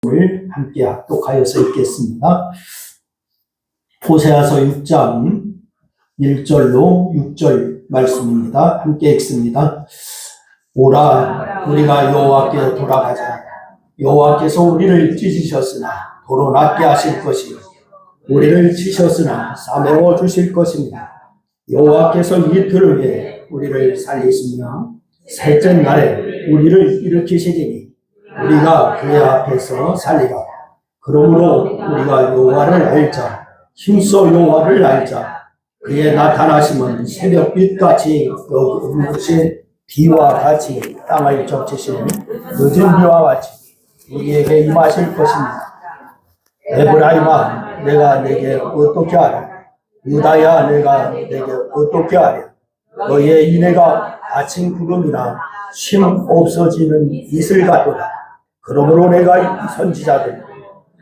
을 함께 합독하여서 읽겠습니다. 호세아서 6장 1절로 6절 말씀입니다. 함께 읽습니다. 오라 우리가 여호와께 돌아가자. 여호와께서 우리를 찢으셨으나 도로 낫게 하실 것이요 우리를 치셨으나 싸매워 주실 것입니다. 여호와께서 이틀 후에 우리를 살리시며 셋째 날에 우리를 일으키시리니 우리가 그의 앞에서 살리라. 그러므로 우리가 여호와를 알자. 힘써 여호와를 알자. 그의 나타나심은 새벽빛같이 어긋없이 비와 같이 땅을 적시시는 늦은 비와 같이 우리에게 임하실 것입니다. 에브라임아 내가 내게 어떻게 하랴. 유다야 내가 내게 어떻게 하랴. 너의 인애가 아침 구름이나 쉼 없어지는 이슬 같도다. 그러므로 내가 선지자들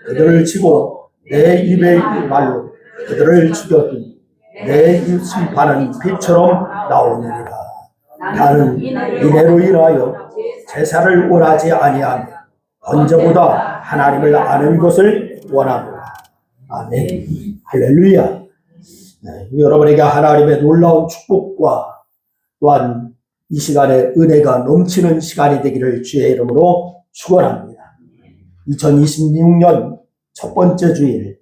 그들을 치고 내 입의 말로 그들을 죽였더니 내 심판은 빛처럼 나오느니라. 나는 인애로 인하여 제사를 원하지 아니하며 언제보다 하나님을 아는 것을 원하노라. 아멘. 할렐루야. 네, 여러분에게 하나님의 놀라운 축복과 또한 이 시간에 은혜가 넘치는 시간이 되기를 주의 이름으로 축원합니다. 2026년 첫 번째 주일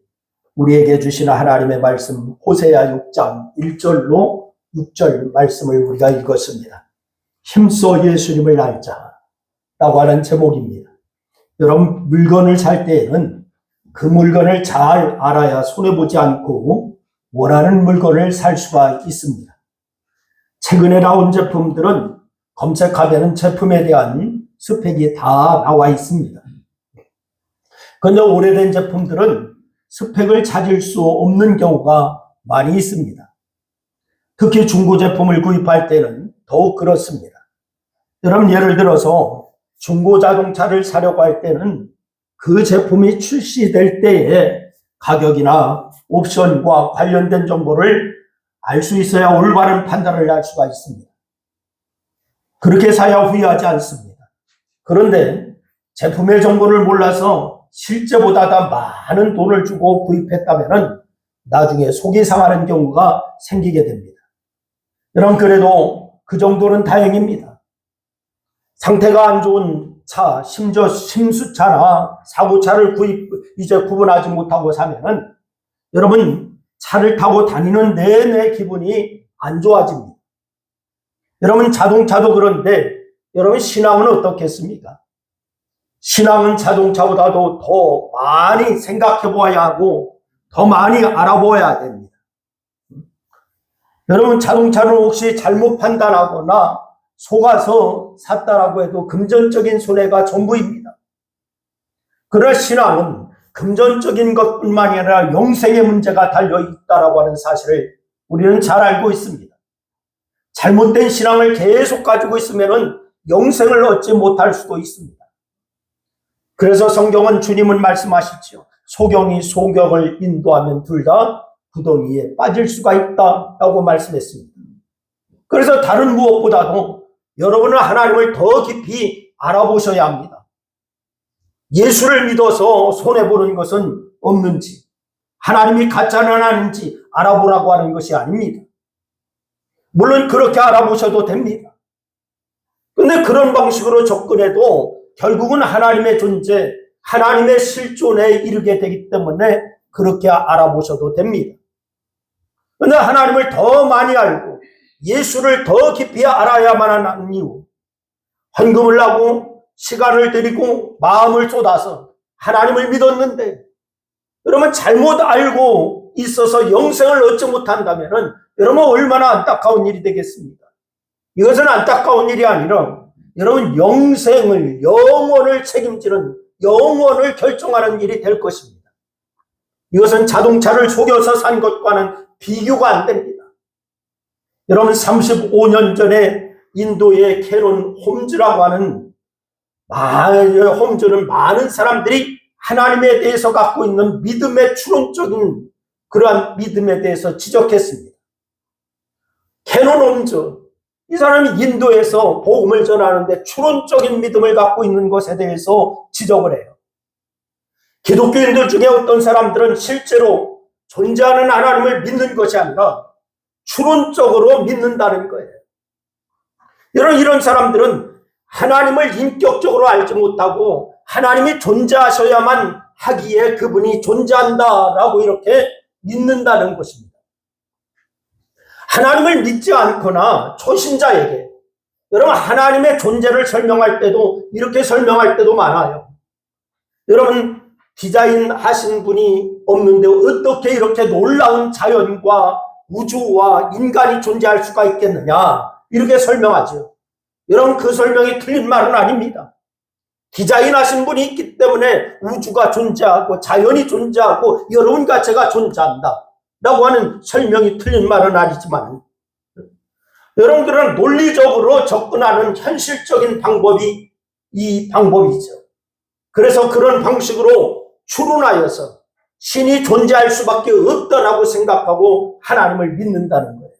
우리에게 주시는 하나님의 말씀 호세아 6장 1절로 6절 말씀을 우리가 읽었습니다. 힘써 예수님을 알자 라고 하는 제목입니다. 여러분 물건을 살 때에는 그 물건을 잘 알아야 손해보지 않고 원하는 물건을 살 수가 있습니다. 최근에 나온 제품들은 검색하면 제품에 대한 스펙이 다 나와 있습니다. 그런데 오래된 제품들은 스펙을 찾을 수 없는 경우가 많이 있습니다. 특히 중고 제품을 구입할 때는 더욱 그렇습니다. 여러분 예를 들어서 중고 자동차를 사려고 할 때는 그 제품이 출시될 때에 가격이나 옵션과 관련된 정보를 알 수 있어야 올바른 판단을 할 수가 있습니다. 그렇게 사야 후회하지 않습니다. 그런데 제품의 정보를 몰라서 실제보다 더 많은 돈을 주고 구입했다면 나중에 속이 상하는 경우가 생기게 됩니다. 여러분 그래도 그 정도는 다행입니다. 상태가 안 좋은 차, 심지어 심수차나 사고차를 이제 구분하지 못하고 사면은 여러분 차를 타고 다니는 내내 기분이 안 좋아집니다. 여러분 자동차도 그런데 여러분 신앙은 어떻겠습니까? 신앙은 자동차보다도 더 많이 생각해 보아야 하고 더 많이 알아보아야 됩니다. 여러분 자동차는 혹시 잘못 판단하거나 속아서 샀다라고 해도 금전적인 손해가 전부입니다. 그러나 신앙은 금전적인 것뿐만이 아니라 영생의 문제가 달려있다라고 하는 사실을 우리는 잘 알고 있습니다. 잘못된 신앙을 계속 가지고 있으면 영생을 얻지 못할 수도 있습니다. 그래서 성경은 주님은 말씀하시죠. 소경이 소경을 인도하면 둘 다 구덩이에 빠질 수가 있다라고 말씀했습니다. 그래서 다른 무엇보다도 여러분은 하나님을 더 깊이 알아보셔야 합니다. 예수를 믿어서 손해보는 것은 없는지 하나님이 가짜는 아닌지 알아보라고 하는 것이 아닙니다. 물론 그렇게 알아보셔도 됩니다. 그런데 그런 방식으로 접근해도 결국은 하나님의 존재, 하나님의 실존에 이르게 되기 때문에 그렇게 알아보셔도 됩니다. 그런데 하나님을 더 많이 알고 예수를 더 깊이 알아야만 하는 이유, 헌금을 하고 시간을 들이고 마음을 쏟아서 하나님을 믿었는데 여러분 잘못 알고 있어서 영생을 얻지 못한다면 여러분 얼마나 안타까운 일이 되겠습니까? 이것은 안타까운 일이 아니라 여러분 영생을, 영원을 책임지는, 영원을 결정하는 일이 될 것입니다. 이것은 자동차를 속여서 산 것과는 비교가 안 됩니다. 여러분 35년 전에 인도의 캐논 홈즈라고 하는 홈즈는 많은 사람들이 하나님에 대해서 갖고 있는 믿음의 추론적인 그러한 믿음에 대해서 지적했습니다. 캐논 홈즈, 이 사람이 인도에서 복음을 전하는데 추론적인 믿음을 갖고 있는 것에 대해서 지적을 해요. 기독교인들 중에 어떤 사람들은 실제로 존재하는 하나님을 믿는 것이 아니라 추론적으로 믿는다는 거예요. 이런 사람들은 하나님을 인격적으로 알지 못하고 하나님이 존재하셔야만 하기에 그분이 존재한다라고 이렇게 믿는다는 것입니다. 하나님을 믿지 않거나 초신자에게 여러분 하나님의 존재를 설명할 때도 이렇게 설명할 때도 많아요. 여러분 디자인 하신 분이 없는데 어떻게 이렇게 놀라운 자연과 우주와 인간이 존재할 수가 있겠느냐 이렇게 설명하죠. 여러분 그 설명이 틀린 말은 아닙니다. 디자인하신 분이 있기 때문에 우주가 존재하고 자연이 존재하고 여러분 자체가 존재한다 라고 하는 설명이 틀린 말은 아니지만 여러분들은 논리적으로 접근하는 현실적인 방법이 이 방법이죠. 그래서 그런 방식으로 추론하여서 신이 존재할 수밖에 없다라고 생각하고 하나님을 믿는다는 거예요.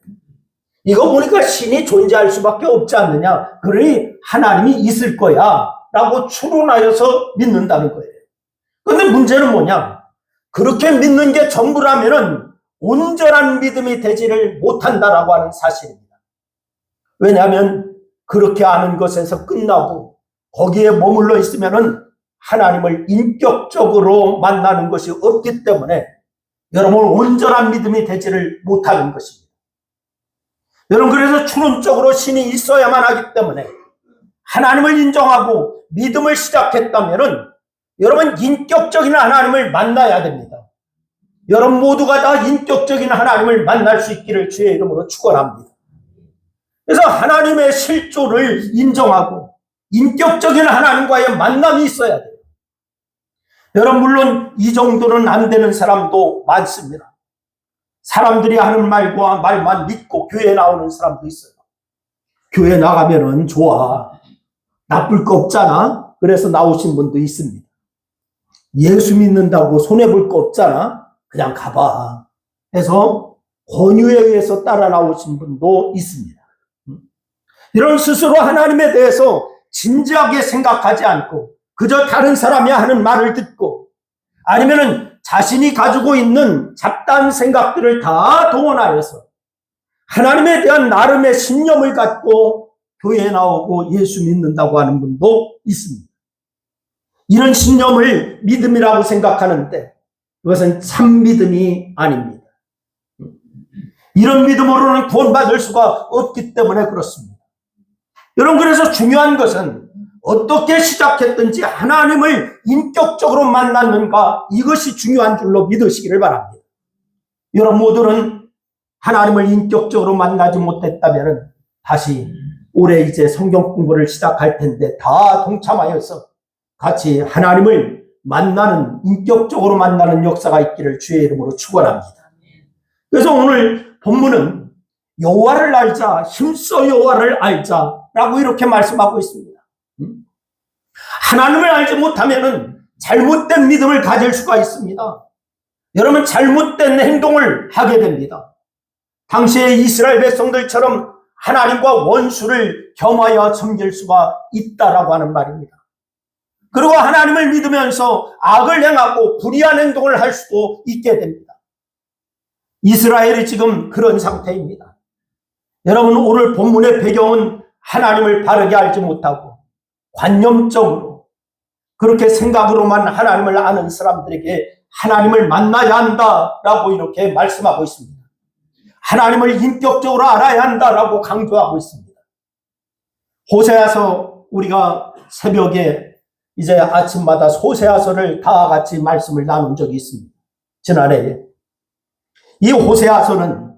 이거 보니까 신이 존재할 수밖에 없지 않느냐. 그러니 하나님이 있을 거야 라고 추론하여서 믿는다는 거예요. 그런데 문제는 뭐냐. 그렇게 믿는 게 전부라면은 온전한 믿음이 되지를 못한다라고 하는 사실입니다. 왜냐하면 그렇게 아는 것에서 끝나고 거기에 머물러 있으면은 하나님을 인격적으로 만나는 것이 없기 때문에 여러분 온전한 믿음이 되지를 못하는 것입니다. 여러분 그래서 추론적으로 신이 있어야만 하기 때문에 하나님을 인정하고 믿음을 시작했다면은 여러분 인격적인 하나님을 만나야 됩니다. 여러분 모두가 다 인격적인 하나님을 만날 수 있기를 주의 이름으로 축원합니다. 그래서 하나님의 실존을 인정하고 인격적인 하나님과의 만남이 있어야 돼요. 여러분 물론 이 정도는 안 되는 사람도 많습니다. 사람들이 하는 말과 말만 믿고 교회에 나오는 사람도 있어요. 교회 나가면은 좋아. 나쁠 거 없잖아. 그래서 나오신 분도 있습니다. 예수 믿는다고 손해볼 거 없잖아. 그냥 가봐. 해서 권유에 의해서 따라 나오신 분도 있습니다. 이런 스스로 하나님에 대해서 진지하게 생각하지 않고 그저 다른 사람이 하는 말을 듣고 아니면은 자신이 가지고 있는 잡다한 생각들을 다 동원하여서 하나님에 대한 나름의 신념을 갖고 교회에 나오고 예수 믿는다고 하는 분도 있습니다. 이런 신념을 믿음이라고 생각하는데 그것은 참 믿음이 아닙니다. 이런 믿음으로는 구원받을 수가 없기 때문에 그렇습니다. 여러분 그래서 중요한 것은 어떻게 시작했든지 하나님을 인격적으로 만났는가 이것이 중요한 줄로 믿으시기를 바랍니다. 여러분 모두는 하나님을 인격적으로 만나지 못했다면 다시 올해 이제 성경 공부를 시작할 텐데 다 동참하여서 같이 하나님을 만나는 인격적으로 만나는 역사가 있기를 주의 이름으로 축원합니다. 그래서 오늘 본문은 여호와를 알자 힘써 여호와를 알자라고 이렇게 말씀하고 있습니다. 하나님을 알지 못하면은 잘못된 믿음을 가질 수가 있습니다. 여러분 잘못된 행동을 하게 됩니다. 당시의 이스라엘 백성들처럼 하나님과 원수를 겸하여 섬길 수가 있다라고 하는 말입니다. 그리고 하나님을 믿으면서 악을 행하고 불의한 행동을 할 수도 있게 됩니다. 이스라엘이 지금 그런 상태입니다. 여러분 오늘 본문의 배경은 하나님을 바르게 알지 못하고 관념적으로 그렇게 생각으로만 하나님을 아는 사람들에게 하나님을 만나야 한다라고 이렇게 말씀하고 있습니다. 하나님을 인격적으로 알아야 한다라고 강조하고 있습니다. 호세아서 우리가 새벽에 이제 아침마다 호세아서를 다 같이 말씀을 나눈 적이 있습니다. 지난해에. 이 호세아서는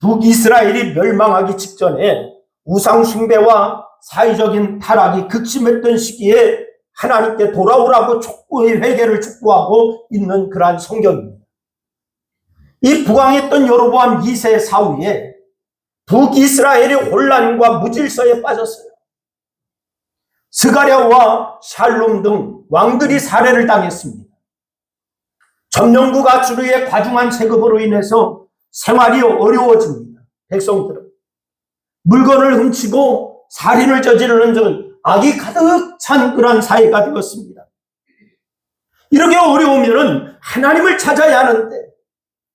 북이스라엘이 멸망하기 직전에 우상 숭배와 사회적인 타락이 극심했던 시기에 하나님께 돌아오라고 회개를 촉구하고 있는 그러한 성경입니다. 이 부강했던 여로보암 2세 사후에 북이스라엘이 혼란과 무질서에 빠졌어요. 스가랴와 샬롬 등 왕들이 살해를 당했습니다. 점령국 아수르의 과중한 세금으로 인해서 생활이 어려워집니다. 백성들은 물건을 훔치고 살인을 저지르는 등 악이 가득 찬 그런 사회가 되었습니다. 이렇게 어려우면은 하나님을 찾아야 하는데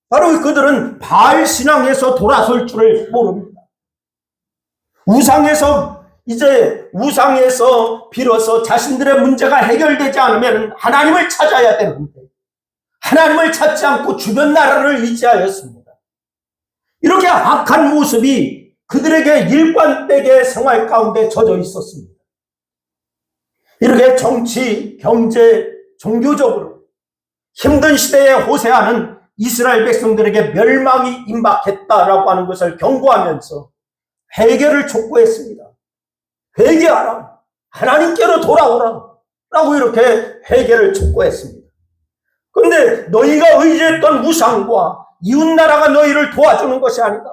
바로 그들은 바알 신앙에서 돌아설 줄을 모릅니다. 우상에서 빌어서 자신들의 문제가 해결되지 않으면 하나님을 찾아야 되는데 하나님을 찾지 않고 주변 나라를 의지하였습니다. 이렇게 악한 모습이 그들에게 일관되게 생활 가운데 젖어 있었습니다. 이렇게 정치, 경제, 종교적으로 힘든 시대에 호세아는 이스라엘 백성들에게 멸망이 임박했다라고 하는 것을 경고하면서 회개를 촉구했습니다. 회개하라. 하나님께로 돌아오라. 라고 이렇게 회개를 촉구했습니다. 그런데 너희가 의지했던 우상과 이웃나라가 너희를 도와주는 것이 아니다.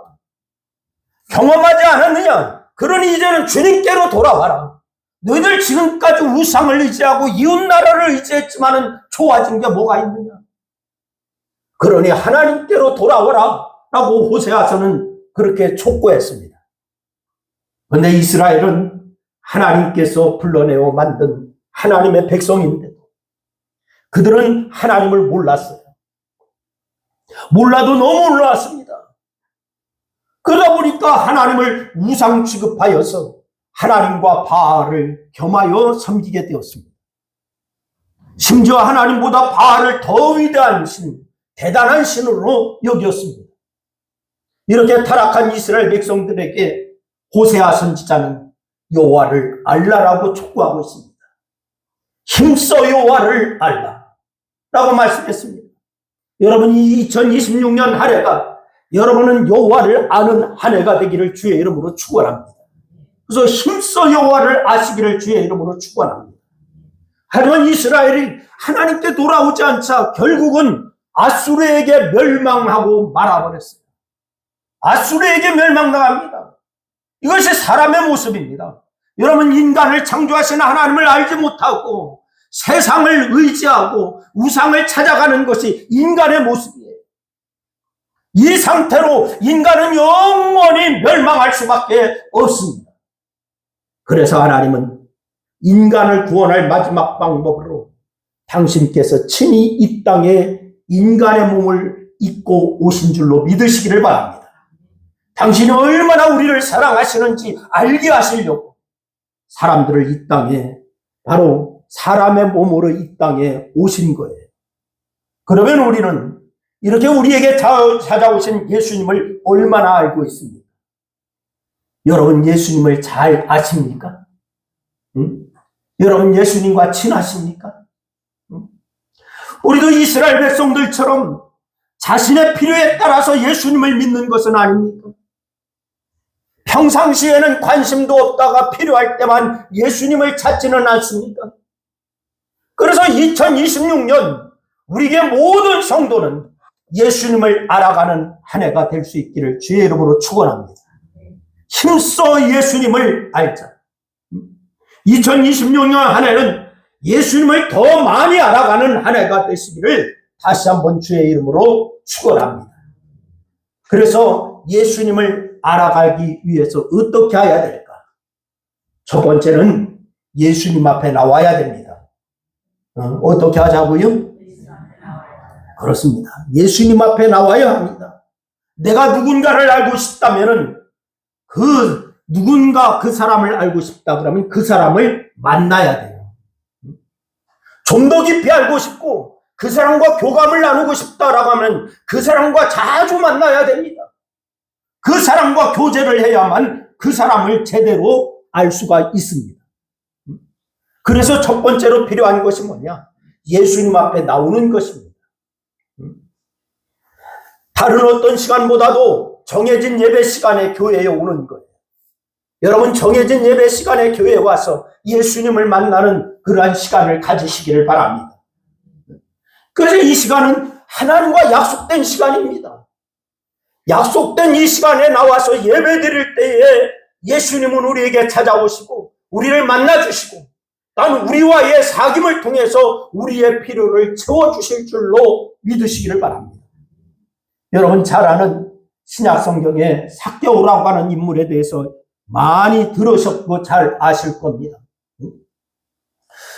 경험하지 않았느냐? 그러니 이제는 주님께로 돌아와라. 너희들 지금까지 우상을 의지하고 이웃나라를 의지했지만은 좋아진 게 뭐가 있느냐? 그러니 하나님께로 돌아오라. 라고 호세아서는 그렇게 촉구했습니다. 그런데 이스라엘은 하나님께서 불러내어 만든 하나님의 백성인데도 그들은 하나님을 몰랐어요. 몰라도 너무 몰랐습니다. 그러다 보니까 하나님을 우상 취급하여서 하나님과 바알을 겸하여 섬기게 되었습니다. 심지어 하나님보다 바알을 더 위대한 신, 대단한 신으로 여겼습니다. 이렇게 타락한 이스라엘 백성들에게 호세아 선지자는 여호와를 알라라고 촉구하고 있습니다. 힘써 여호와를 알라라고 말씀했습니다. 여러분, 이 2026년 한 해가 여러분은 여호와를 아는 한 해가 되기를 주의 이름으로 축원합니다. 그래서 힘써 여호와를 아시기를 주의 이름으로 축원합니다. 하지만 이스라엘이 하나님께 돌아오지 않자 결국은 아수르에게 멸망하고 말아버렸어요. 아수르에게 멸망당합니다. 이것이 사람의 모습입니다. 여러분, 인간을 창조하신 하나님을 알지 못하고 세상을 의지하고 우상을 찾아가는 것이 인간의 모습이에요. 이 상태로 인간은 영원히 멸망할 수밖에 없습니다. 그래서 하나님은 인간을 구원할 마지막 방법으로 당신께서 친히 이 땅에 인간의 몸을 입고 오신 줄로 믿으시기를 바랍니다. 당신이 얼마나 우리를 사랑하시는지 알게 하시려고 사람들을 이 땅에, 바로 사람의 몸으로 이 땅에 오신 거예요. 그러면 우리는 이렇게 우리에게 찾아오신 예수님을 얼마나 알고 있습니까? 여러분, 예수님을 잘 아십니까? 여러분, 예수님과 친하십니까? 우리도 이스라엘 백성들처럼 자신의 필요에 따라서 예수님을 믿는 것은 아닙니까? 평상시에는 관심도 없다가 필요할 때만 예수님을 찾지는 않습니까? 그래서 2026년 우리에게 모든 성도는 예수님을 알아가는 한 해가 될 수 있기를 주의 이름으로 축원합니다. 힘써 예수님을 알자. 2026년 한 해는 예수님을 더 많이 알아가는 한 해가 되시기를 다시 한번 주의 이름으로 축원합니다. 그래서 예수님을 알아가기 위해서 어떻게 해야 될까? 첫 번째는 예수님 앞에 나와야 됩니다. 어떻게 하자고요? 그렇습니다. 예수님 앞에 나와야 합니다. 내가 누군가를 알고 싶다면은 그 사람을 알고 싶다 그러면 그 사람을 만나야 돼요. 좀 더 깊이 알고 싶고 그 사람과 교감을 나누고 싶다라고 하면 그 사람과 자주 만나야 됩니다. 그 사람과 교제를 해야만 그 사람을 제대로 알 수가 있습니다. 그래서 첫 번째로 필요한 것이 뭐냐? 예수님 앞에 나오는 것입니다. 다른 어떤 시간보다도 정해진 예배 시간에 교회에 오는 거예요. 여러분, 정해진 예배 시간에 교회에 와서 예수님을 만나는 그러한 시간을 가지시기를 바랍니다. 그래서 이 시간은 하나님과 약속된 시간입니다. 약속된 이 시간에 나와서 예배 드릴 때에 예수님은 우리에게 찾아오시고 우리를 만나주시고 난 우리와의 사귐을 통해서 우리의 필요를 채워주실 줄로 믿으시기를 바랍니다. 여러분, 잘 아는 신약 성경의 삭개오라고 하는 인물에 대해서 많이 들으셨고 잘 아실 겁니다.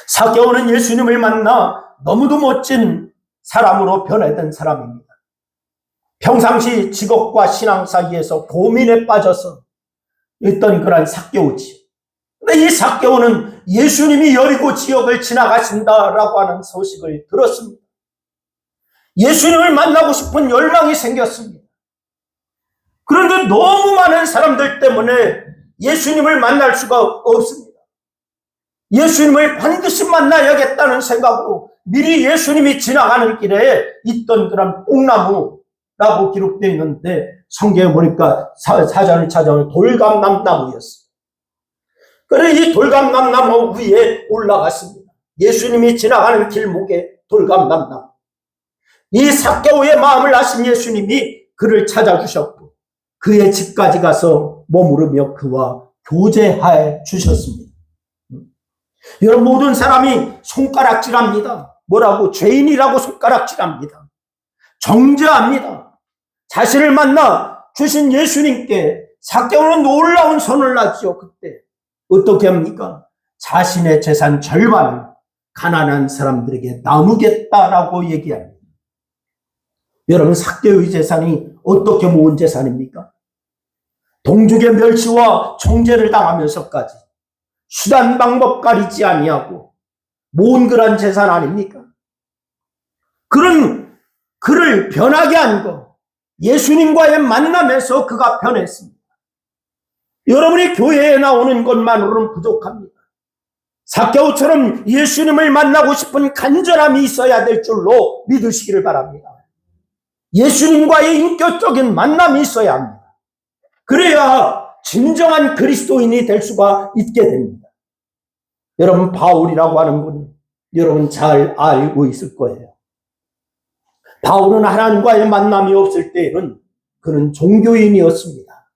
삭개오는 예수님을 만나 너무도 멋진 사람으로 변해된 사람입니다. 평상시 직업과 신앙 사이에서 고민에 빠져서 있던 그런 삭개오지. 근데 이 삭개오는 예수님이 여리고 지역을 지나가신다라고 하는 소식을 들었습니다. 예수님을 만나고 싶은 열망이 생겼습니다. 그런데 너무 많은 사람들 때문에 예수님을 만날 수가 없습니다. 예수님을 반드시 만나야겠다는 생각으로 미리 예수님이 지나가는 길에 있던 그런 뽕나무라고 기록되어 있는데 성경에 보니까 사전을 찾아오는 돌감남나무였어요. 그래서 이 돌감남나무 위에 올라갔습니다. 예수님이 지나가는 길목에 돌감남나무. 이 삭개오의 마음을 아신 예수님이 그를 찾아주셨고 그의 집까지 가서 머무르며 그와 교제해 주셨습니다. 여러분, 모든 사람이 손가락질합니다. 뭐라고? 죄인이라고 손가락질합니다. 정죄합니다. 자신을 만나 주신 예수님께 삭개오는 놀라운 선을 하지요. 그때 어떻게 합니까? 자신의 재산 절반을 가난한 사람들에게 나누겠다라고 얘기합니다. 여러분, 삭개오의 재산이 어떻게 모은 재산입니까? 동족의 멸시와 정죄를 당하면서까지 수단 방법 가리지 아니하고 모은 그런 재산 아닙니까? 그런 그를 변하게 한 것, 예수님과의 만남에서 그가 변했습니다. 여러분이 교회에 나오는 것만으로는 부족합니다. 삭개오처럼 예수님을 만나고 싶은 간절함이 있어야 될 줄로 믿으시기를 바랍니다. 예수님과의 인격적인 만남이 있어야 합니다. 그래야 진정한 그리스도인이 될 수가 있게 됩니다. 여러분, 바울이라고 하는 분 여러분 잘 알고 있을 거예요. 바울은 하나님과의 만남이 없을 때에는 그는 종교인이었습니다.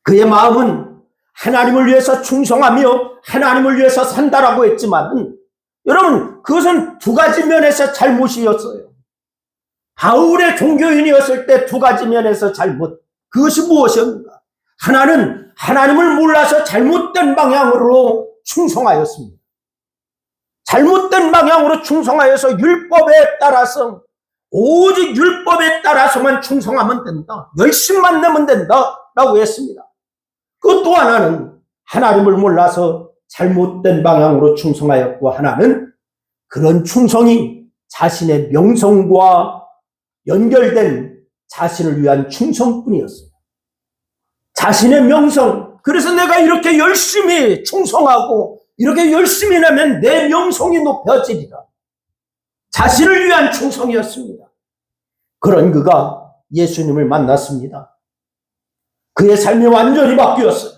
그의 마음은 하나님을 위해서 충성하며 하나님을 위해서 산다라고 했지만 여러분, 그것은 두 가지 면에서 잘못이었어요. 바울의 종교인이었을 때 두 가지 면에서 잘못. 그것이 무엇이었는가? 하나는 하나님을 몰라서 잘못된 방향으로 충성하였습니다. 잘못된 방향으로 충성하여서 율법에 따라서 오직 율법에 따라서만 충성하면 된다. 열심만 내면 된다 라고 했습니다. 그 또 하나는 하나님을 몰라서 잘못된 방향으로 충성하였고 하나는 그런 충성이 자신의 명성과 연결된 자신을 위한 충성뿐이었어요. 자신의 명성, 그래서 내가 이렇게 열심히 충성하고 이렇게 열심히 내면 내 명성이 높여지리라. 자신을 위한 충성이었습니다. 그런 그가 예수님을 만났습니다. 그의 삶이 완전히 바뀌었어요.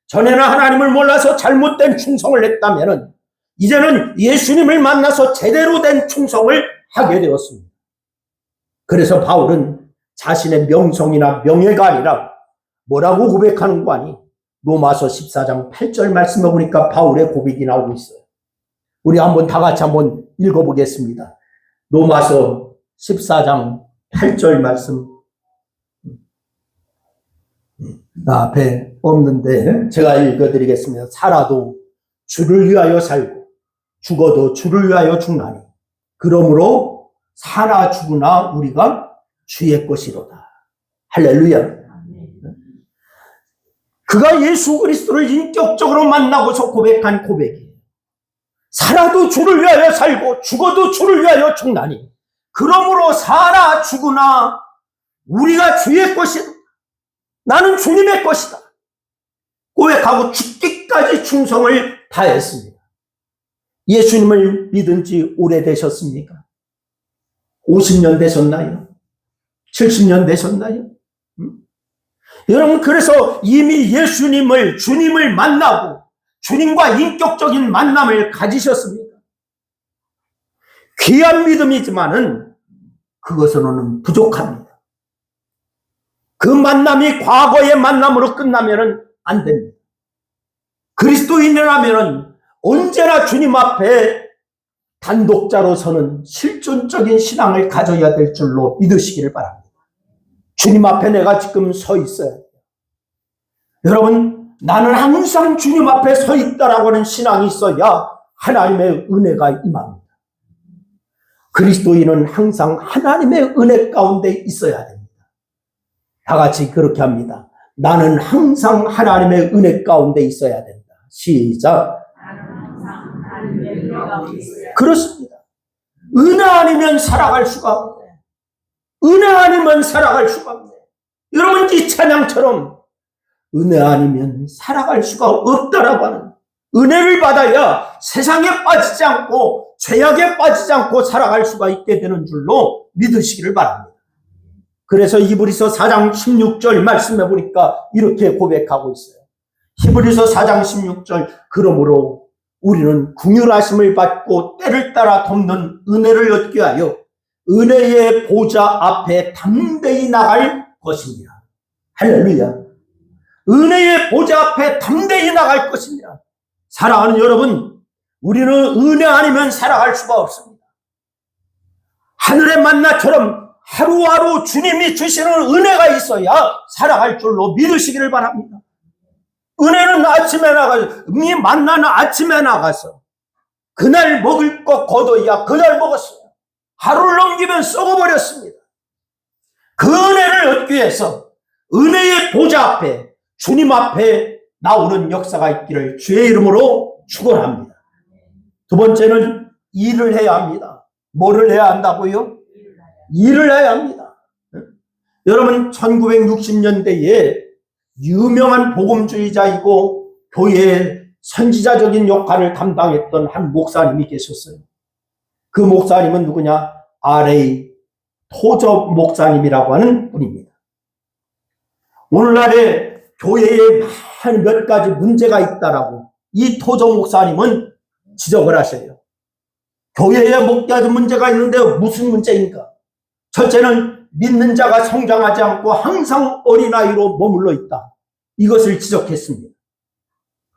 전에는 하나님을 몰라서 잘못된 충성을 했다면 이제는 예수님을 만나서 제대로 된 충성을 하게 되었습니다. 그래서 바울은 자신의 명성이나 명예가 아니라 뭐라고 고백하는 거 아니? 로마서 14장 8절 말씀해 보니까 바울의 고백이 나오고 있어요. 우리 한번 다 같이 한번 읽어보겠습니다. 로마서 14장 8절 말씀. 앞에 없는데 제가 읽어드리겠습니다. 살아도 주를 위하여 살고 죽어도 주를 위하여 죽나니 그러므로 사나 죽으나 우리가 주의 것이로다. 할렐루야. 그가 예수 그리스도를 인격적으로 만나고서 고백한 고백이에요. 살아도 주를 위하여 살고 죽어도 주를 위하여 죽나니 그러므로 사나 죽으나 우리가 주의 것이다. 나는 주님의 것이다. 고백하고 죽기까지 충성을 다했습니다. 예수님을 믿은 지 오래되셨습니까? 50년 되셨나요? 70년 되셨나요? 여러분, 그래서 이미 주님을 만나고 주님과 인격적인 만남을 가지셨습니다. 귀한 믿음이지만은 그것으로는 부족합니다. 그 만남이 과거의 만남으로 끝나면은 안 됩니다. 그리스도인이라면은 언제나 주님 앞에 단독자로 서는 실존적인 신앙을 가져야 될 줄로 믿으시기를 바랍니다. 주님 앞에 내가 지금 서 있어야 돼요. 여러분, 나는 항상 주님 앞에 서 있다라고 하는 신앙이 있어야 하나님의 은혜가 임합니다. 그리스도인은 항상 하나님의 은혜 가운데 있어야 됩니다. 다 같이 그렇게 합니다. 나는 항상 하나님의 은혜 가운데 있어야 된다. 시작. 그렇습니다. 은혜 아니면 살아갈 수가 없네. 은혜 아니면 살아갈 수가 없네. 여러분, 이 찬양처럼 은혜 아니면 살아갈 수가 없다라고 하는, 은혜를 받아야 세상에 빠지지 않고 죄악에 빠지지 않고 살아갈 수가 있게 되는 줄로 믿으시기를 바랍니다. 그래서 히브리서 4장 16절 말씀해 보니까 이렇게 고백하고 있어요. 히브리서 4장 16절, 그러므로 우리는 긍휼하심을 받고 때를 따라 돕는 은혜를 얻게 하여 은혜의 보좌 앞에 담대히 나갈 것입니다. 할렐루야. 은혜의 보좌 앞에 담대히 나갈 것입니다. 사랑하는 여러분, 우리는 은혜 아니면 살아갈 수가 없습니다. 하늘의 만나처럼 하루하루 주님이 주시는 은혜가 있어야 살아갈 줄로 믿으시기를 바랍니다. 은혜는 아침에 나가서, 만나는 아침에 나가서 그날 먹을 것 거둬야 그날 먹었어요. 하루를 넘기면 썩어버렸습니다. 그 은혜를 얻기 위해서 은혜의 보좌 앞에, 주님 앞에 나오는 역사가 있기를 주의 이름으로 축원합니다. 두 번째는 일을 해야 합니다. 뭐를 해야 한다고요? 일을 해야 합니다. 여러분, 1960년대에 유명한 복음주의자이고 교회의 선지자적인 역할을 담당했던 한 목사님이 계셨어요. 그 목사님은 누구냐? R.A. 토저 목사님이라고 하는 분입니다. 오늘날에 교회에 몇 가지 문제가 있다라고 이 토저 목사님은 지적을 하셔요. 교회에 몇 가지 문제가 있는데 무슨 문제인가? 첫째는 믿는 자가 성장하지 않고 항상 어린아이로 머물러 있다. 이것을 지적했습니다.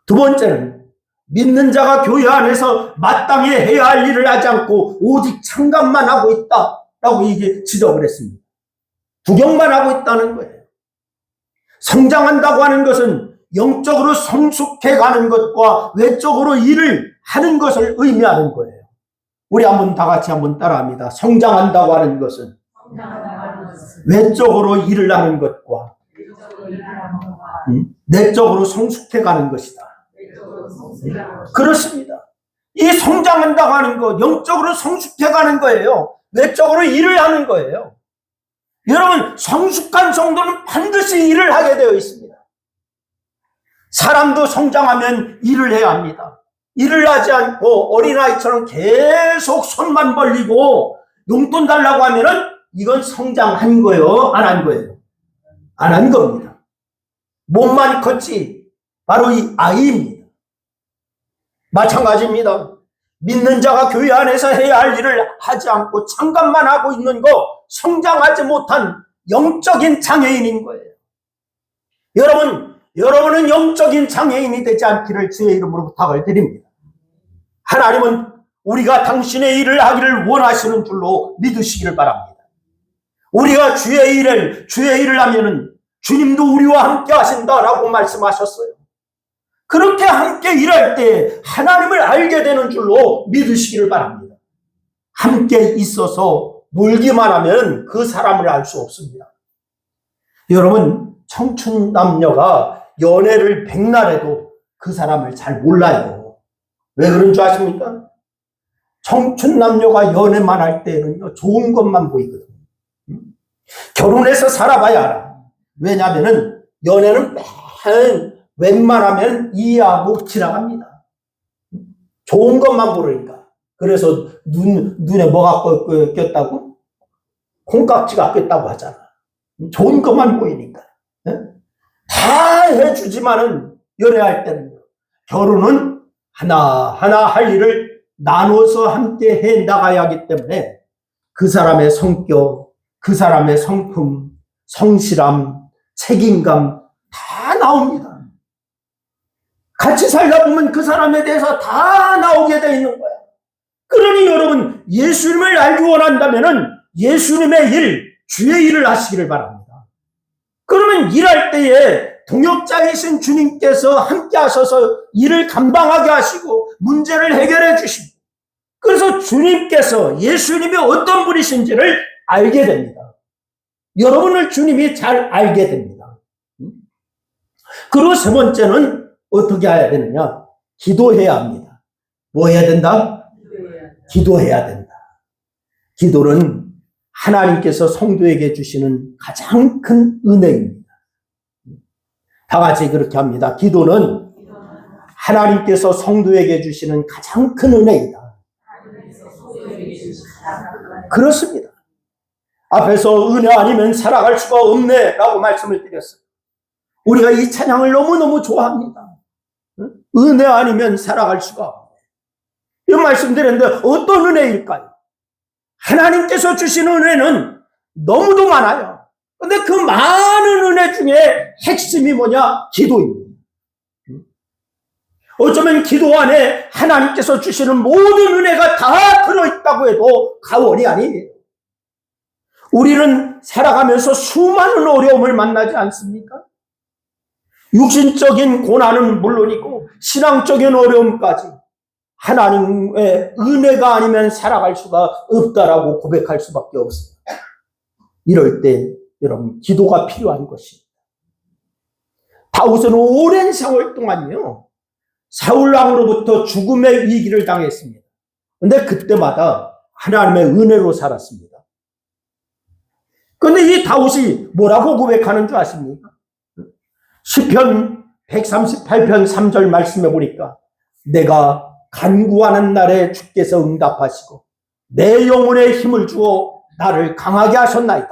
두 번째는 믿는 자가 교회 안에서 마땅히 해야 할 일을 하지 않고 오직 창간만 하고 있다라고 이게 지적을 했습니다. 구경만 하고 있다는 거예요. 성장한다고 하는 것은 영적으로 성숙해 가는 것과 외적으로 일을 하는 것을 의미하는 거예요. 우리 한번 다 같이 한번 따라합니다. 성장한다고 하는 것은 외적으로 일을 하는 것과 내적으로 성숙해 가는 것이다. 그렇습니다. 이 성장한다고 하는 것, 영적으로 성숙해 가는 거예요. 외적으로 일을 하는 거예요. 여러분, 성숙한 성도는 반드시 일을 하게 되어 있습니다. 사람도 성장하면 일을 해야 합니다. 일을 하지 않고 어린아이처럼 계속 손만 벌리고 용돈 달라고 하면은 이건 성장한 거예요? 안 한 거예요? 안 한 겁니다. 몸만 컸지 바로 이 아이입니다. 마찬가지입니다. 믿는 자가 교회 안에서 해야 할 일을 하지 않고 창간만 하고 있는 거, 성장하지 못한 영적인 장애인인 거예요. 여러분은 영적인 장애인이 되지 않기를 주의 이름으로 부탁을 드립니다. 하나님은 우리가 당신의 일을 하기를 원하시는 줄로 믿으시기를 바랍니다. 우리가 주의 일을 하면은 주님도 우리와 함께 하신다라고 말씀하셨어요. 그렇게 함께 일할 때 하나님을 알게 되는 줄로 믿으시기를 바랍니다. 함께 있어서 놀기만 하면 그 사람을 알 수 없습니다. 여러분, 청춘 남녀가 연애를 백날해도 그 사람을 잘 몰라요. 왜 그런 줄 아십니까? 청춘 남녀가 연애만 할 때는요, 좋은 것만 보이거든요. 결혼해서 살아봐야 알아. 왜냐하면은 연애는 웬만하면 이해하고 지나갑니다. 좋은 것만 모르니까. 그래서 눈에 뭐가 꼈다고? 콩깍지가 꼈다고 하잖아. 좋은 것만 보이니까. 다 해주지만은 연애할 때는 결혼은 하나하나 할 일을 나눠서 함께 해 나가야 하기 때문에 그 사람의 성격, 그 사람의 성품, 성실함, 책임감 다 나옵니다. 같이 살다 보면 그 사람에 대해서 다 나오게 되어 있는 거야. 그러니 여러분, 예수님을 알기 원한다면은 예수님의 일, 주의 일을 하시기를 바랍니다. 그러면 일할 때에 동역자이신 주님께서 함께 하셔서 일을 감당하게 하시고 문제를 해결해 주시고 그래서 주님께서 예수님이 어떤 분이신지를 알게 됩니다. 여러분을 주님이 잘 알게 됩니다. 그리고 세 번째는 어떻게 해야 되느냐? 기도해야 합니다. 뭐 해야 된다? 기도해야 된다. 기도는 하나님께서 성도에게 주시는 가장 큰 은혜입니다. 다 같이 그렇게 합니다. 기도는 하나님께서 성도에게 주시는 가장 큰 은혜이다. 그렇습니다. 앞에서 은혜 아니면 살아갈 수가 없네 라고 말씀을 드렸어요. 우리가 이 찬양을 너무너무 좋아합니다. 은혜 아니면 살아갈 수가 없네. 이 말씀드렸는데 어떤 은혜일까요? 하나님께서 주신 은혜는 너무도 많아요. 그런데 그 많은 은혜 중에 핵심이 뭐냐? 기도입니다. 어쩌면 기도 안에 하나님께서 주시는 모든 은혜가 다 들어있다고 해도 과언이 아니에요. 우리는 살아가면서 수많은 어려움을 만나지 않습니까? 육신적인 고난은 물론이고 신앙적인 어려움까지 하나님의 은혜가 아니면 살아갈 수가 없다라고 고백할 수밖에 없어요. 이럴 때 여러분 기도가 필요한 것입니다. 다윗은 오랜 세월 동안요 사울 왕으로부터 죽음의 위기를 당했습니다. 그런데 그때마다 하나님의 은혜로 살았습니다. 그런데 이 다윗이 뭐라고 고백하는 줄 아십니까? 시편 138편 3절 말씀해 보니까 내가 간구하는 날에 주께서 응답하시고 내 영혼에 힘을 주어 나를 강하게 하셨나이다.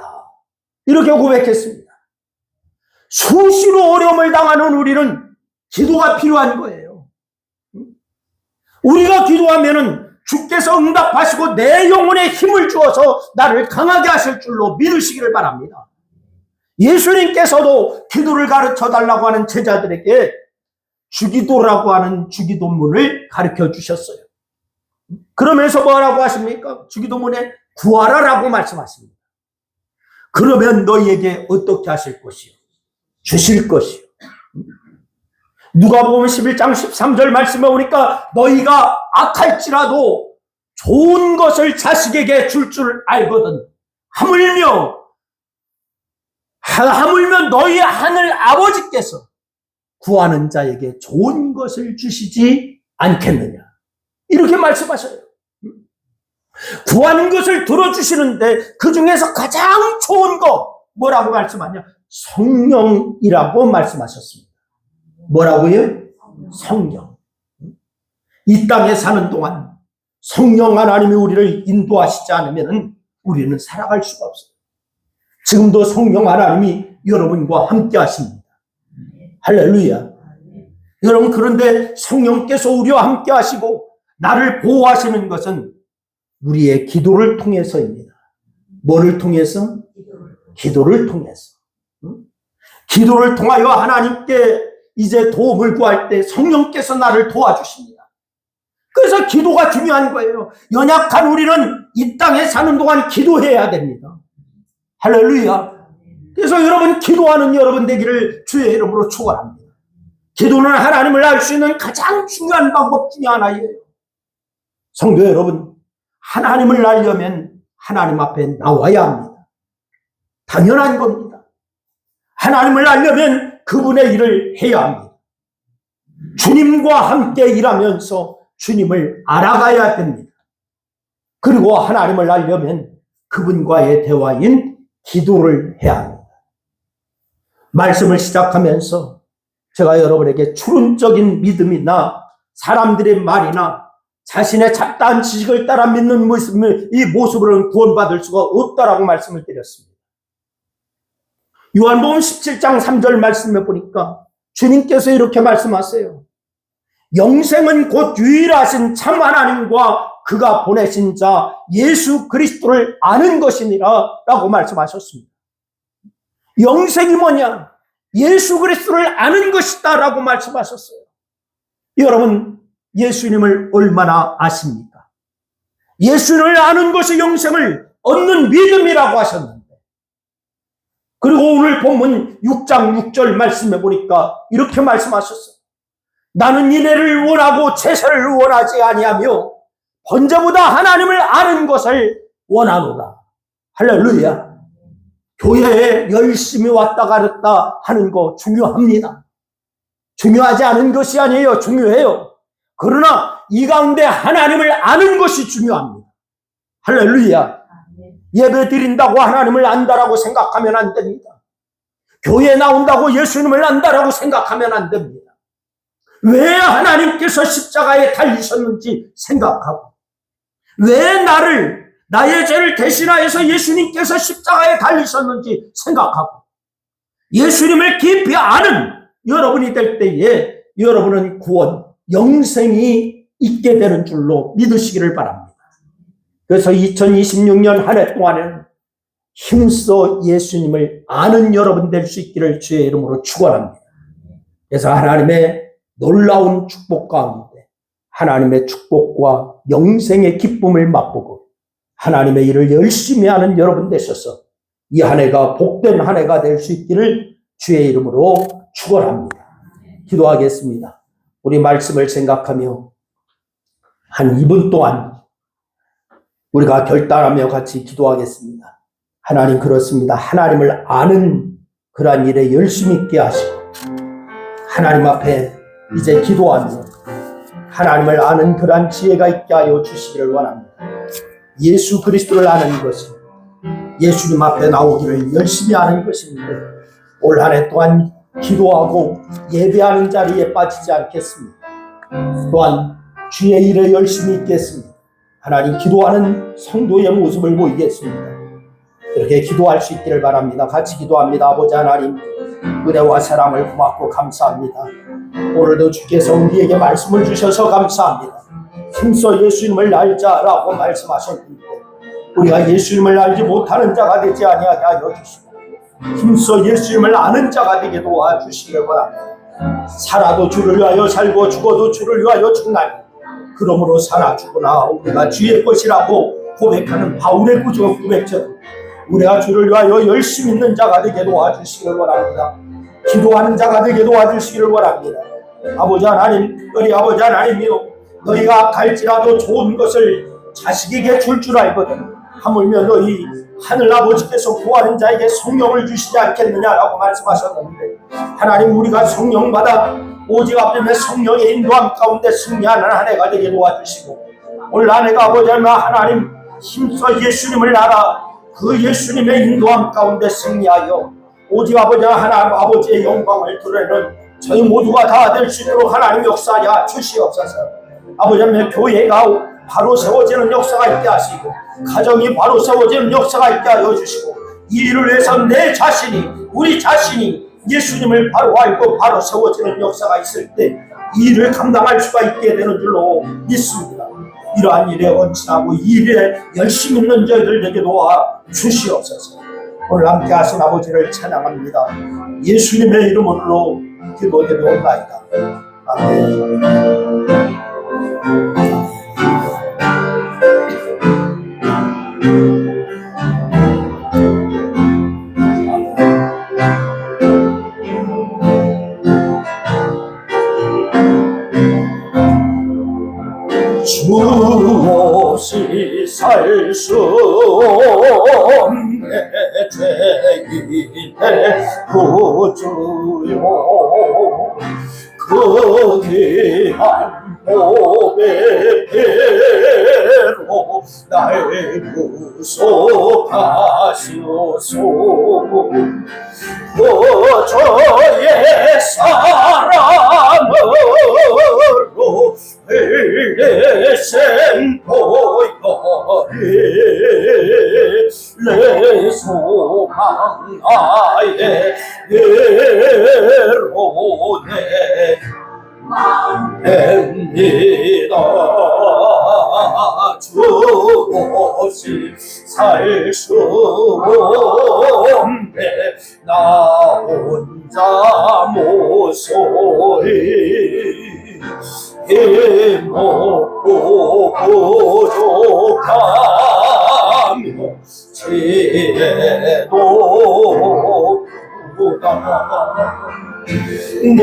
이렇게 고백했습니다. 수시로 어려움을 당하는 우리는 기도가 필요한 거예요. 우리가 기도하면은 주께서 응답하시고 내 영혼에 힘을 주어서 나를 강하게 하실 줄로 믿으시기를 바랍니다. 예수님께서도 기도를 가르쳐 달라고 하는 제자들에게 주기도라고 하는 주기도문을 가르쳐 주셨어요. 그러면서 뭐라고 하십니까? 주기도문에 구하라라고 말씀하십니다. 그러면 너희에게 어떻게 하실 것이요? 주실 것이요. 누가복음 11장 13절 말씀에 보니까 너희가 악할지라도 좋은 것을 자식에게 줄 줄 알거든. 하물며 너희 하늘 아버지께서 구하는 자에게 좋은 것을 주시지 않겠느냐. 이렇게 말씀하셔요. 구하는 것을 들어주시는데 그 중에서 가장 좋은 거 뭐라고 말씀하냐? 성령이라고 말씀하셨습니다. 뭐라고요? 성령. 이 땅에 사는 동안 성령 하나님이 우리를 인도하시지 않으면 우리는 살아갈 수가 없어요. 지금도 성령 하나님이 여러분과 함께 하십니다. 할렐루야. 여러분, 그런데 성령께서 우리와 함께 하시고 나를 보호하시는 것은 우리의 기도를 통해서입니다. 뭐를 통해서? 기도를 통해서. 기도를 통하여 하나님께 이제 도움을 구할 때 성령께서 나를 도와주십니다. 그래서 기도가 중요한 거예요. 연약한 우리는 이 땅에 사는 동안 기도해야 됩니다. 할렐루야. 그래서 여러분, 기도하는 여러분 되기를 주의 이름으로 축원합니다. 기도는 하나님을 알 수 있는 가장 중요한 방법 중에 하나예요. 성도 여러분, 하나님을 알려면 하나님 앞에 나와야 합니다. 당연한 겁니다. 하나님을 알려면 그분의 일을 해야 합니다. 주님과 함께 일하면서 주님을 알아가야 됩니다. 그리고 하나님을 알려면 그분과의 대화인 기도를 해야 합니다. 말씀을 시작하면서 제가 여러분에게 추론적인 믿음이나 사람들의 말이나 자신의 잡다한 지식을 따라 믿는 이 모습으로는 구원받을 수가 없다라고 말씀을 드렸습니다. 요한복음 17장 3절 말씀해 보니까 주님께서 이렇게 말씀하세요. 영생은 곧 유일하신 참 하나님과 그가 보내신 자 예수 그리스도를 아는 것이니라 라고 말씀하셨습니다. 영생이 뭐냐? 예수 그리스도를 아는 것이다 라고 말씀하셨어요. 여러분, 예수님을 얼마나 아십니까? 예수를 아는 것이 영생을 얻는 믿음이라고 하셨는데, 그리고 오늘 본문 6장 6절 말씀해 보니까 이렇게 말씀하셨어요. 나는 인애를 원하고 제사를 원하지 아니하며 번제보다 하나님을 아는 것을 원하노라. 할렐루야. 교회에 열심히 왔다 갔다 하는 거 중요합니다. 중요하지 않은 것이 아니에요. 중요해요. 그러나 이 가운데 하나님을 아는 것이 중요합니다. 할렐루야. 예배 드린다고 하나님을 안다라고 생각하면 안 됩니다. 교회에 나온다고 예수님을 안다라고 생각하면 안 됩니다. 왜 하나님께서 십자가에 달리셨는지 생각하고, 왜 나의 죄를 대신하여서 예수님께서 십자가에 달리셨는지 생각하고, 예수님을 깊이 아는 여러분이 될 때에 여러분은 구원, 영생이 있게 되는 줄로 믿으시기를 바랍니다. 그래서 2026년 한 해 동안은 힘써 예수님을 아는 여러분 될 수 있기를 주의 이름으로 축원합니다. 그래서 하나님의 놀라운 축복 가운데 하나님의 축복과 영생의 기쁨을 맛보고 하나님의 일을 열심히 하는 여러분 되셔서 이 한 해가 복된 한 해가 될 수 있기를 주의 이름으로 축원합니다. 기도하겠습니다. 우리 말씀을 생각하며 한 2분 동안 우리가 결단하며 같이 기도하겠습니다. 하나님, 그렇습니다. 하나님을 아는 그러한 일에 열심히 있게 하시고 하나님 앞에 이제 기도하며 하나님을 아는 그러한 지혜가 있게 하여 주시기를 원합니다. 예수 그리스도를 아는 것이 예수님 앞에 나오기를 열심히 하는 것입니다. 올 한 해 동안 기도하고 예배하는 자리에 빠지지 않겠습니다. 또한 주의 일에 열심히 있겠습니다. 하나님, 기도하는 성도의 모습을 보이겠습니다. 이렇게 기도할 수 있기를 바랍니다. 같이 기도합니다. 아버지 하나님, 은혜와 사랑을 고맙고 감사합니다. 오늘도 주께서 우리에게 말씀을 주셔서 감사합니다. 힘써 예수님을 알자라고 말씀하셨는데 우리가 예수님을 알지 못하는 자가 되지 아니하게 하여 주시고 힘써 예수님을 아는 자가 되게 도와주시길 바랍니다. 살아도 주를 위하여 살고 죽어도 주를 위하여 죽나니 그러므로 살아 죽으나 우리가 주의 것이라고 고백하는 바울의 구조 고백처럼 우리가 주를 위하여 열심히 있는 자가 되게 도와주시길 원합니다. 기도하는 자가 되게 도와주시기를 원합니다. 아버지 하나님, 우리 아버지 하나님이요, 너희가 갈지라도 좋은 것을 자식에게 줄 줄 알거든 하물며 너희 하늘 아버지께서 구하는 자에게 성령을 주시지 않겠느냐라고 말씀하셨는데 하나님, 우리가 성령 받아 오직 앞에 성령의 인도함 가운데 승리하는 한 해가 되게 도와주시고 올 한 해가 아버지 하나님 힘써 예수님을 알아 그 예수님의 인도함 가운데 승리하여 오직 아버지 하나님 아버지의 영광을 드러내는 저희 모두가 다 될 수 있도록 하나님 역사하여 주시옵소서. 아버지 하나님, 교회가 바로 세워지는 역사가 있게 하시고 가정이 바로 세워지는 역사가 있게 하여 주시고 이 일을 위해서 내 자신이 우리 자신이 예수님을 바로 알고 바로 세워지는 역사가 있을 때 이 일을 감당할 수가 있게 되는 줄로 믿습니다. 이러한 일에 원친하고 이 일에 열심히 있는 저희들에게 도와 주시옵소서. 오늘 함께 하신 아버지를 찬양합니다. 예수님의 이름으로 기도드리옵나이다. 아멘. 주 없이 살 수 없네 죄인의 구주요 그 귀한 몸의 배로 날 구속하시오소 저의 사랑으로 흘리신 보혈이 내 소망 나의 외로운 냅니다. 주 없이 살 수 없네 나 혼자 모소리 힘없고 부족하며 지혜도 부다 내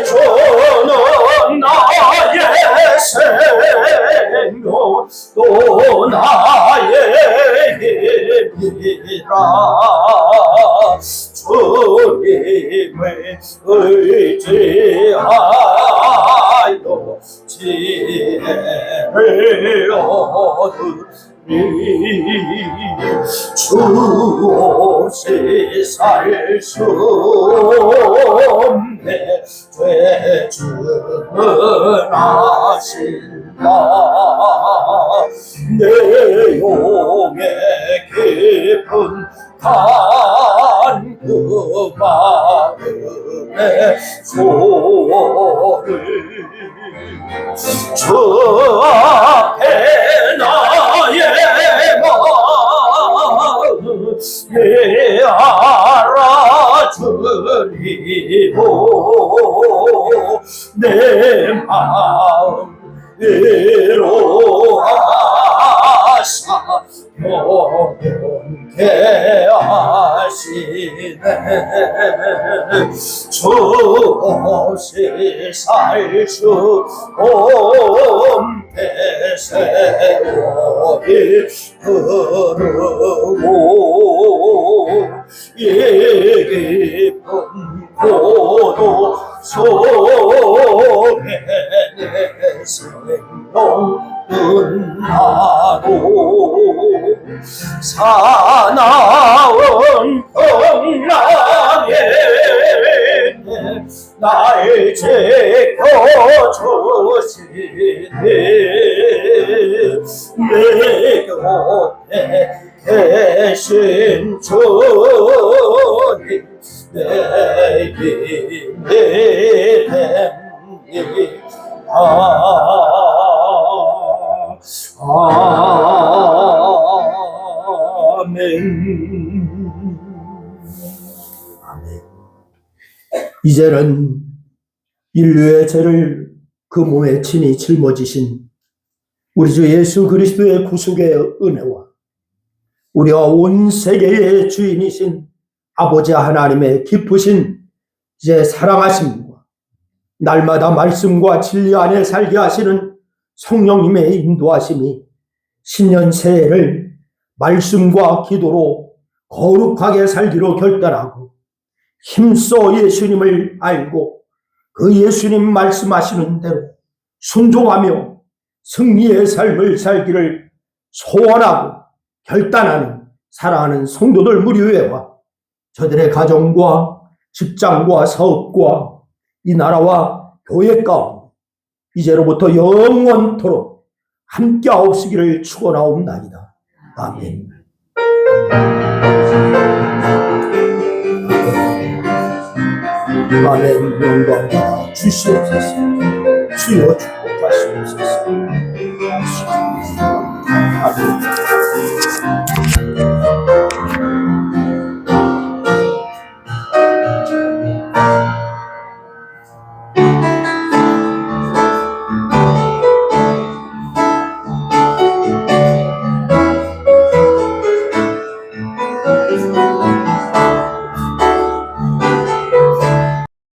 전은 나의 생명 또 나의 힘이라 주님을 의지하여 지혜를 얻으리 주 없이 살 수 없네 죄 주문하신다 내 용의 깊은 간 그 마음의 소를 주 앞에 나의 마음을 알아주리고 내 마음 위로하사 영원케 하시네 주 없이 살 수 없네 세월이 흐르고 이 깊은 고도 속에 내 생명은 나도 사나운 풍랑에 날 지켜주시네 내 곁에 계신 주님 내 힘이 됩니다 아멘. 아멘. 이제는 인류의 죄를 그 몸에 친히 짊어지신 우리 주 예수 그리스도의 구속의 은혜와 우리와 온 세계의 주인이신 아버지 하나님의 깊으신 이제 사랑하심과 날마다 말씀과 진리 안에 살게 하시는 성령님의 인도하심이 신년 새해를 말씀과 기도로 거룩하게 살기로 결단하고 힘써 예수님을 알고 그 예수님 말씀하시는 대로 순종하며 승리의 삶을 살기를 소원하고 결단하는 사랑하는 성도들 무리회와 저들의 가정과 직장과 사업과 이 나라와 교회 가운데 이제로부터 영원토록 함께하옵시기를 축원하옵나이다. 아멘. 아멘. 영광 주시옵소서. 주여 축복하시옵소서. 아멘.